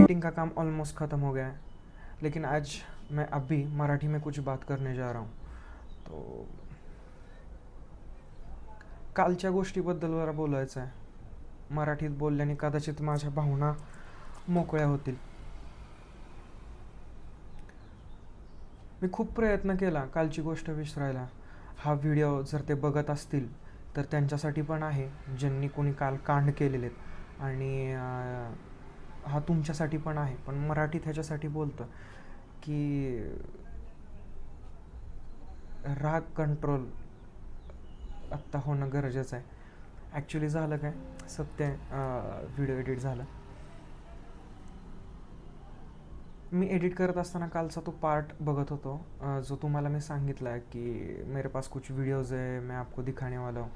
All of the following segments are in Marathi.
एडिटिंग का काम ऑलमोस्ट ख़त्म हो गया है, लेकिन आज मैं अभी मराठी में कुछ बात करने जा रहा हूँ. तो कालच्या गोष्टीबद्दल जरा बोलायचं आहे. मराठीत बोलल्याने कदाचित माझ्या भावना मोकळ्या होतील. मी खूप प्रयत्न केला कालची गोष्ट विसरायला. हा व्हिडिओ जर ते बघत असतील तर त्यांच्यासाठी पण आहे, ज्यांनी कोणी काल कांड केलेले आहेत. आणि हा तुमच्यासाठी पण आहे. पण मराठीत ह्याच्यासाठी बोलतं की राग कंट्रोल आत्ता होणं गरजेचं आहे. ॲक्च्युली झालं काय, सत्य व्हिडिओ एडिट झाला. मी एडिट करत असताना कालचा तो पार्ट बघत होतो जो तुम्हाला मी सांगितला आहे की मेरे पास कुछ वीडियोज़ है, मैं आपको दिखाने वाला हूँ.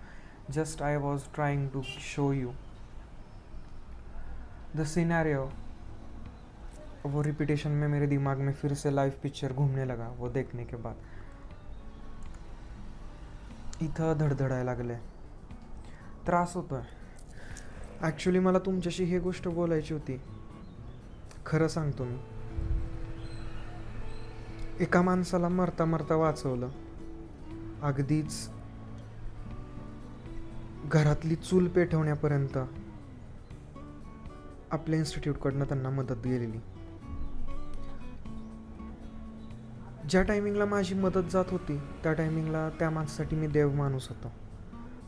Just I was trying to show you the scenario. वो रिपीटेशन में मेरे दिमाग में फिर से लाइव पिक्चर घूमने लगा वो देखने के बाद. इथं धडधडायला लागले, त्रास होतो आहे. ॲक्च्युली मला तुमच्याशी ही गोष्ट बोलायची होती. खरं सांगतो, मी एका माणसाला मरता मरता वाचवलं. अगदीच घरातली चूल पेटवण्यापर्यंत आपल्या इन्स्टिट्यूटकडनं त्यांना मदत गेलेली. ज्या टायमिंगला माझी मदत जात होती त्या टायमिंगला त्या माणसासाठी मी देव माणूस होतो.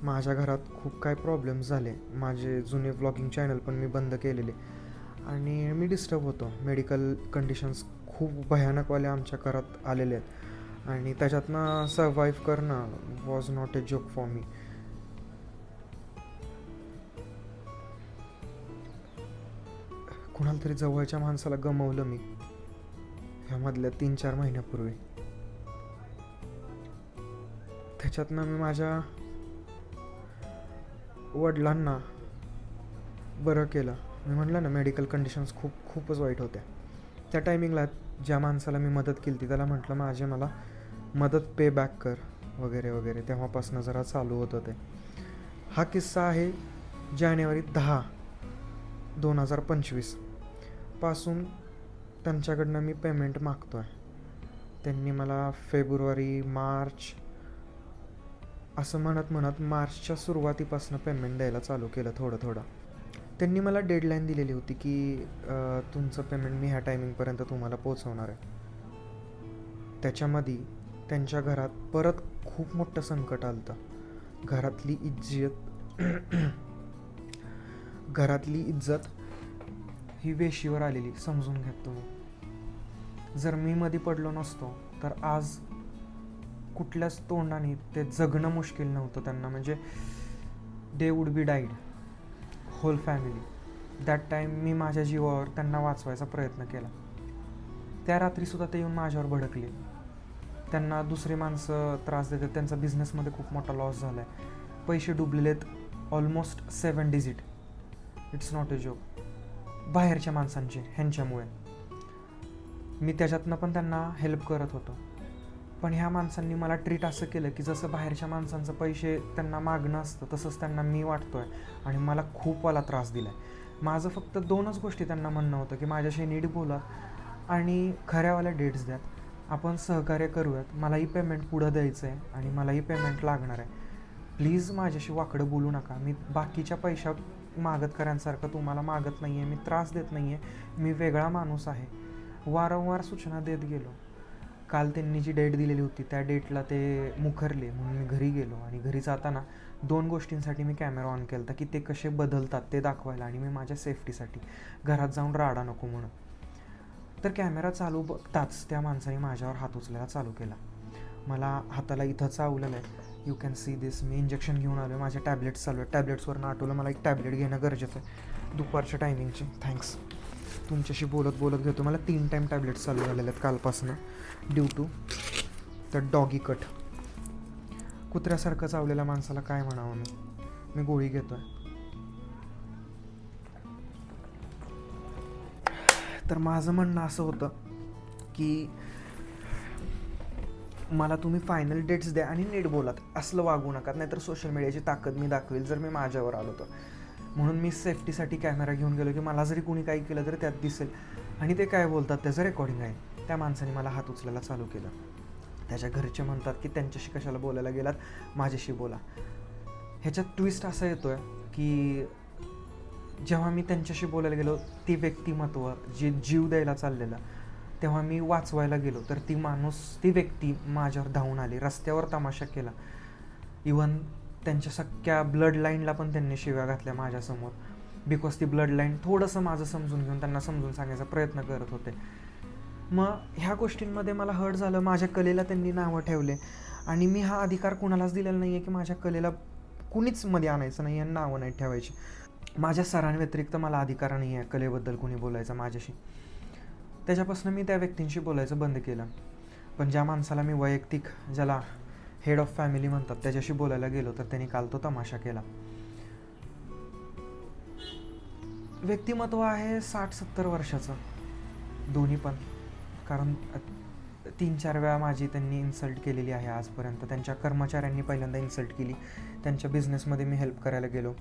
माझ्या घरात खूप काय प्रॉब्लेम्स झाले. माझे जुने व्लॉगिंग चॅनल पण मी बंद केलेले आणि मी डिस्टर्ब होतो. मेडिकल कंडिशन्स खूप भयानकवाले आमच्या घरात आलेले आहेत आणि त्याच्यातनं सर्वाईव्ह करणं was not a joke for me. कुणाला तरी जवळच्या माणसाला गमावलं मी ह्यामधल्या 3-4 महिन्यापूर्वी. त्याच्यातनं मी माझ्या वडिलांना बरं केलं. मी म्हटलं ना, मेडिकल कंडिशन्स खूपच वाईट होत्या. त्या टायमिंगला ज्या माणसाला मी मदत केली ती त्याला म्हटलं मला मदत पे बॅक कर वगैरे वगैरे. तेव्हापासून जरा चालू होतं ते. हा किस्सा आहे जानेवारी 10, 2025 पासून त्यांच्याकडनं मी पेमेंट मागतो आहे. त्यांनी मला फेब्रुवारी, मार्च असं म्हणत मार्चच्या सुरुवातीपासून पेमेंट द्यायला चालू केलं थोडं. त्यांनी मला डेडलाईन दिलेली होती की तुमचं पेमेंट मी ह्या टायमिंगपर्यंत तुम्हाला पोचवणार आहे. त्याच्यामध्ये त्यांच्या घरात परत खूप मोठं संकट आलं होतं. घरातली इज्जत ही वेशीवर आलेली, समजून घ्या तुम्ही. जर मी मध्ये पडलो नसतो तर आज कुठल्याच तोंडाने ते जगणं मुश्किल नव्हतं त्यांना. म्हणजे they would be died whole family. That time मी माझ्या जीवावर त्यांना वाचवायचा प्रयत्न केला. त्या रात्रीसुद्धा ते येऊन माझ्यावर भडकले. त्यांना दुसरे माणसं त्रास देतात. त्यांचा बिझनेसमध्ये खूप मोठा लॉस झाला आहे. पैसे डुबलेलेत almost 7 digit. It's not a joke. बाहेरच्या माणसांचे ह्यांच्यामुळे. मी त्याच्यातनं पण त्यांना हेल्प करत होतो. पण ह्या माणसांनी मला ट्रीट असं केलं की जसं बाहेरच्या माणसांचं पैसे त्यांना मागणं असतं तसंच त्यांना मी वाटतो आहे आणि मला खूपवाला त्रास दिला आहे. माझं फक्त 2च गोष्टी त्यांना म्हणणं होतं की माझ्याशी नीट बोला आणि खऱ्यावाल्या डेट्स द्यात. आपण सहकार्य करूयात. मलाही पेमेंट पुढं द्यायचं आहे आणि मलाही पेमेंट लागणार आहे. प्लीज माझ्याशी वाकडं बोलू नका. मी बाकीच्या पैशा मागतकऱ्यांसारखं तुम्हाला मागत नाही आहे. मी त्रास देत नाही आहे. मी वेगळा माणूस आहे. वारंवार सूचना देत गेलो. काल त्यांनी जी डेट दिलेली होती त्या डेटला ते मुखरले म्हणून मी घरी गेलो आणि घरी जाताना 2 गोष्टींसाठी मी कॅमेरा ऑन केला होता की ते कसे बदलतात ते दाखवायला आणि मी माझ्या सेफ्टीसाठी घरात जाऊन राडा नको म्हणून. तर कॅमेरा चालू बघताच त्या माणसाने माझ्यावर हात उचलायला चालू केला. मला हाताला इथं चावलेलं आहे. You can see this. Me injection घेऊन आलो आहे. माझ्या टॅबलेट्स चालू आहे. टॅबलेट्सवरनं आठवलं मला एक टॅबलेट घेणं गरजेचं आहे दुपारच्या टायमिंगची. थँक्स. तुमच्याशी बोलत घेतो. मला 3 टाईम टॅबलेट्स चालू झालेले आहेत कालपासनं due to the doggy cut. कुत्र्यासारखं चावलेल्या माणसाला काय म्हणावं. मी गोळी घेतो आहे. तर माझं म्हणणं असं होतं की मला तुम्ही फायनल डेट्स द्या आणि नीट बोलात. असलं वागू नका, नाहीतर सोशल मीडियाची ताकद मी दाखवेल जर मी माझ्यावर आलो तर. म्हणून मी सेफ्टीसाठी कॅमेरा घेऊन गेलो की मला जरी कोणी काही केलं तरी त्यात दिसेल. आणि ते काय बोलतात त्याचं रेकॉर्डिंग आहे. त्या माणसाने मला हात उचलायला चालू केलं. त्याच्या घरचे म्हणतात की त्यांच्याशी कशाला बोलायला गेलात, माझ्याशी बोला. ह्याच्यात ट्विस्ट असा येतो आहे की जेव्हा मी त्यांच्याशी बोलायला गेलो, ती व्यक्तिमत्व जे जीव द्यायला चाललेलं, तेव्हा मी वाचवायला गेलो तर ती व्यक्ती माझ्यावर धावून आली, रस्त्यावर तमाशा केला. इवन त्यांच्या सख्या ब्लड लाईनला पण त्यांनी शिव्या घातल्या माझ्यासमोर, बिकॉज ती ब्लड लाईन थोडंसं माझं समजून घेऊन त्यांना समजून सांगायचा प्रयत्न करत होते. मग ह्या गोष्टींमध्ये मला हर्ट झालं. माझ्या कलेला त्यांनी नावं ठेवले आणि मी हा अधिकार कुणालाच दिलेला नाही आहे की माझ्या कलेला कुणीच मध्ये आणायचं नाही आहे, नावं नाही ठेवायची. माझ्या सरांव्यतिरिक्त मला अधिकार नाही आहे कलेबद्दल कोणी बोलायचं माझ्याशी. त्याच्यापासून मी त्या व्यक्तींशी बोलायचं बंद केलं. पण ज्या माणसाला मी वैयक्तिक, ज्याला हेड ऑफ फॅमिली म्हणतात, त्याच्याशी बोलायला गेलो तर त्यांनी काल तो तमाशा केला. व्यक्तिमत्व आहे 60-70 वर्षाचं दोन्ही पण, कारण 3-4 वेळा माझी त्यांनी इन्सल्ट केलेली आहे आजपर्यंत. त्यांच्या कर्मचाऱ्यांनी पहिल्यांदा इन्सल्ट केली. त्यांच्या बिझनेसमध्ये मी हेल्प करायला गेलो.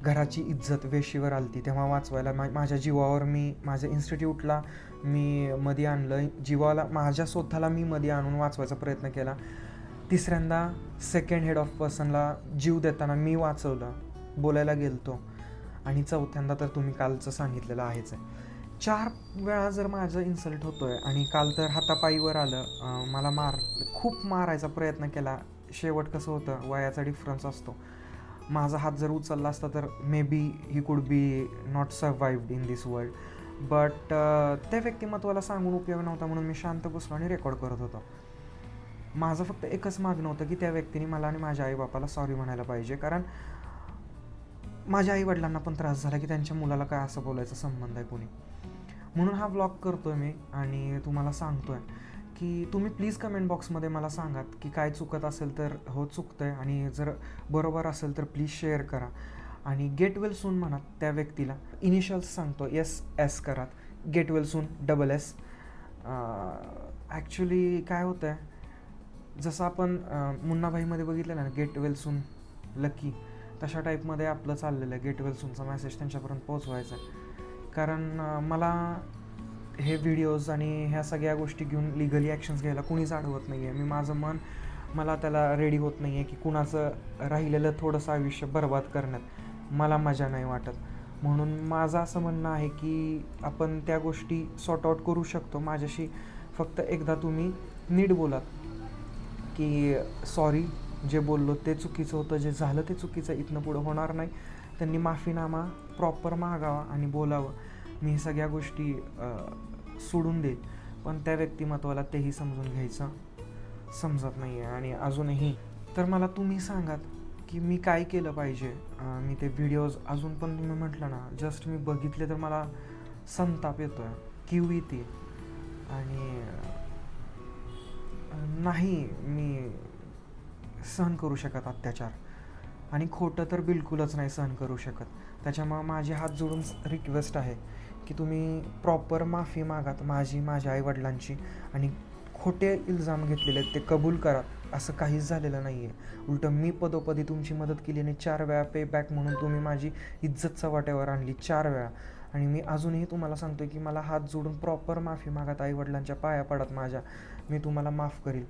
घराची इज्जत वेशीवर आली ती, तेव्हा वाचवायला माझ्या जीवावर मी माझ्या इन्स्टिट्यूटला मी मध्ये आणलं. जीवाला माझ्या स्वतःला मी मध्ये आणून वाचवायचा प्रयत्न केला. तिसऱ्यांदा सेकंड हेड ऑफ पर्सनला जीव देताना मी वाचवलं, बोलायला गेलतो. आणि चौथ्यांदा तर तुम्ही कालचं सांगितलेलं आहेच आहे. 4 वेळा जर माझं इन्सल्ट होतो आहे आणि काल तर हातापायीवर आलं. मला खूप मारायचा प्रयत्न केला. शेवट कसं होतं, वयाचा डिफरन्स असतो. माझा हात जर उचलला असता तर may be he could be not survived in this world. But त्या व्यक्तिमत्वाला सांगून उपयोग नव्हता म्हणून मी शांत बसलो आणि रेकॉर्ड करत होतो. माझं फक्त एकच मागणं होतं की त्या व्यक्तीने मला आणि माझ्या आईबापाला सॉरी म्हणायला पाहिजे, कारण माझ्या आईवडिलांना पण त्रास झाला की त्यांच्या मुलाला काय असं बोलायचा संबंध आहे कोणी. म्हणून हा व्लॉग करतो आहे मी आणि तुम्हाला सांगतो आहे की तुम्ही प्लीज कमेंट बॉक्समध्ये मला सांगात की काय चुकत असेल तर हो चुकतं आहे, आणि जर बरोबर असेल तर प्लीज शेअर करा. आणि गेट वेल सून म्हणा त्या व्यक्तीला. इनिशियल्स सांगतो, SS करा, get well soon SS. Actually काय होतं आहे, जसं आपण मुन्नाभाईमध्ये बघितलं ना गेट वेल सून लकी, तशा टाईपमध्ये आपलं चाललेलं आहे. गेट वेल सूनचा मेसेज त्यांच्यापर्यंत पोहोचवायचा आहे. कारण मला हे व्हिडिओज आणि ह्या सगळ्या गोष्टी घेऊन लिगली ॲक्शन्स घ्यायला कुणीच अडवत नाही आहे. मी माझं मला त्याला रेडी होत नाही आहे की कुणाचं राहिलेलं थोडंसं आयुष्य बर्बाद करण्यात मला मजा नाही वाटत. म्हणून माझं असं म्हणणं आहे की आपण त्या गोष्टी सॉर्ट आऊट करू शकतो. माझ्याशी फक्त एकदा तुम्ही नीट बोलात की सॉरी, जे बोललो ते चुकीचं होतं, जे झालं ते चुकीचं, इथनं पुढं होणार नाही. त्यांनी माफीनामा प्रॉपर मागावा आणि बोलावं. मी सगळ्या गोष्टी सोडून देईल, पण त्या व्यक्तिमत्वाला तेही समजून घ्यायचं समजत नाही आहे. आणि अजूनही तर मला तुम्ही सांगात की मी काय केलं पाहिजे. मी ते व्हिडिओज अजून पण तुम्ही म्हटलं ना, जस्ट मी बघितले तर मला संताप येतो आहे, कीव येते. आणि नाही मी सहन करू शकत अत्याचार, आणि खोटं तर बिलकुलच नाही सहन करू शकत. त्याच्यामुळं माझे हात जोडून रिक्वेस्ट आहे की तुम्ही प्रॉपर माफी मागात माझ्या आईवडिलांची, आणि खोटे इल्जाम घेतलेले आहेत ते कबूल करा. असं काहीच झालेलं नाही आहे. उलटं मी पदोपदी तुमची मदत केली आणि 4 वेळा पे बॅक म्हणून तुम्ही माझी इज्जत चव्हाट्यावर आणली 4 वेळा. आणि मी अजूनही तुम्हाला सांगतो की मला हात जोडून प्रॉपर माफी मागात, आईवडिलांच्या पाया पडत माझ्या, मी तुम्हाला माफ करील.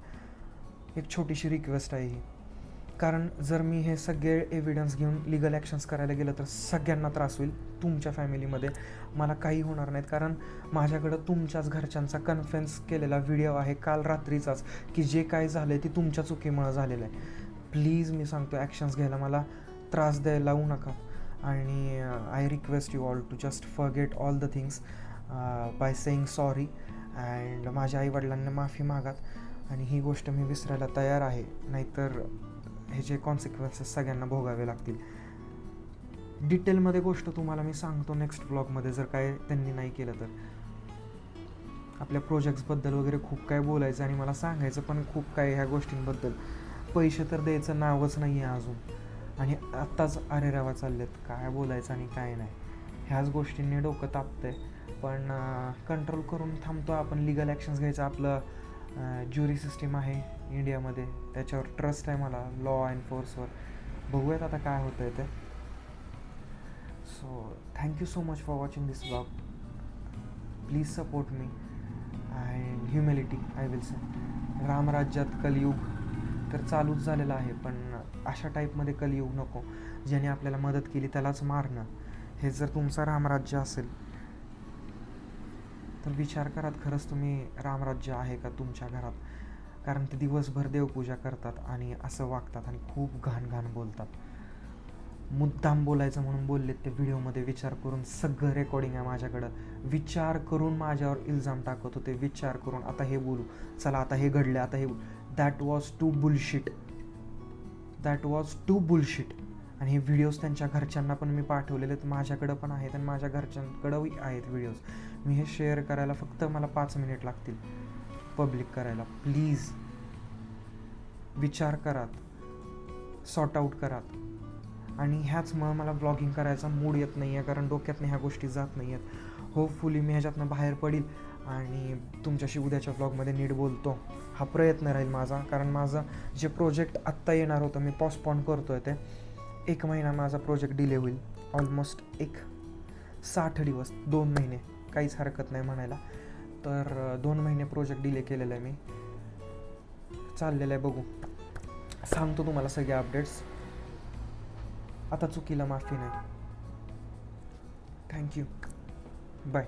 एक छोटीशी रिक्वेस्ट आहे ही. कारण जर मी हे सगळे एव्हिडन्स घेऊन लिगल ॲक्शन्स करायला गेलं तर सगळ्यांना त्रास होईल. तुमच्या फॅमिलीमध्ये मला काही होणार नाहीत, कारण माझ्याकडं तुमच्याच घरच्यांचा कन्फेन्स केलेला व्हिडिओ आहे काल रात्रीचाच, की जे काय झालं आहे ते तुमच्या चुकीमुळं झालेलं आहे. प्लीज मी सांगतो ॲक्शन्स घ्यायला मला त्रास द्यायला लावू नका. आणि I request you all to just forget all the things by saying sorry. And माझ्या आईवडिलांना माफी मागात, आणि ही गोष्ट मी विसरायला तयार आहे, नाहीतर ह्याचे कॉन्सिक्वेन्सेस सगळ्यांना भोगावे लागतील. डिटेलमध्ये गोष्ट तुम्हाला मी सांगतो नेक्स्ट ब्लॉगमध्ये, जर काय त्यांनी नाही केलं तर. आपल्या प्रोजेक्ट्सबद्दल वगैरे खूप काय बोलायचं आणि मला सांगायचं पण खूप काय ह्या गोष्टींबद्दल. पैसे तर द्यायचं नावच नाही आहे अजून, आणि आत्ताच अरे रवा चाललेत, काय बोलायचं आणि काय नाही. ह्याच गोष्टींनी डोकं तापतं आहे. पण कंट्रोल करून थांबतो आपण. लिगल ॲक्शन्स घ्यायचं. आपलं ज्युरी सिस्टीम आहे इंडियामध्ये, त्याच्यावर ट्रस्ट आहे मला, लॉ एन्फोर्सवर. बघूयात आता काय होतं आहे ते. So thank you so much for watching this blog. Please support me and humility I will say. रामराज्यात कलियुग तर चालूच झालेलं आहे, पण अशा टाईपमध्ये कलियुग नको ज्याने आपल्याला मदत केली त्यालाच मारणं. हे जर तुमचं रामराज्य असेल तर विचार करात खरंच तुम्ही रामराज्य आहे का तुमच्या घरात. कारण ते दिवसभर देवपूजा करतात आणि असं वागतात आणि खूप घाण घाण बोलतात. मुद्दाम बोलायचं म्हणून बोललेत ते व्हिडिओमध्ये, विचार करून. सगळं रेकॉर्डिंग आहे माझ्याकडं. विचार करून माझ्यावर इल्जाम टाकत होते, विचार करून. आता हे बोलू, चला आता हे घडले, आता हे. That was too bullshit. That was too bullshit. आणि हे व्हिडिओज त्यांच्या घरच्यांना पण मी पाठवलेले आहेत, माझ्याकडं पण आहेत आणि माझ्या घरच्यांकडंही आहेत व्हिडिओज. मी हे शेअर करायला फक्त मला 5 मिनिट लागतील पब्लिक करायला. प्लीज विचार करात, सॉर्ट आऊट करात. आणि ह्याचमुळं मला व्लॉगिंग करायचा मूड येत नाही आहे, कारण डोक्यातनं ह्या गोष्टी जात नाही आहेत. होपफुली मी ह्याच्यातनं बाहेर पडील आणि तुमच्याशी उद्याच्या व्लॉगमध्ये नीट बोलतो, हा प्रयत्न राहील माझा. कारण माझं जे प्रोजेक्ट आत्ता येणार होतं मी पोस्टपोन करतो आहे. ते 1 महिना माझा प्रोजेक्ट डिले होईल. ऑलमोस्ट 60 दिवस, 2 महिने, काहीच हरकत नाही म्हणायला. तर 2 महिने प्रोजेक्ट डिले केलेलं आहे मी. चाललेलं आहे, बघू. सांगतो तुम्हाला सगळे अपडेट्स. आता चुकीला माफी नाही. थँक्यू. बाय.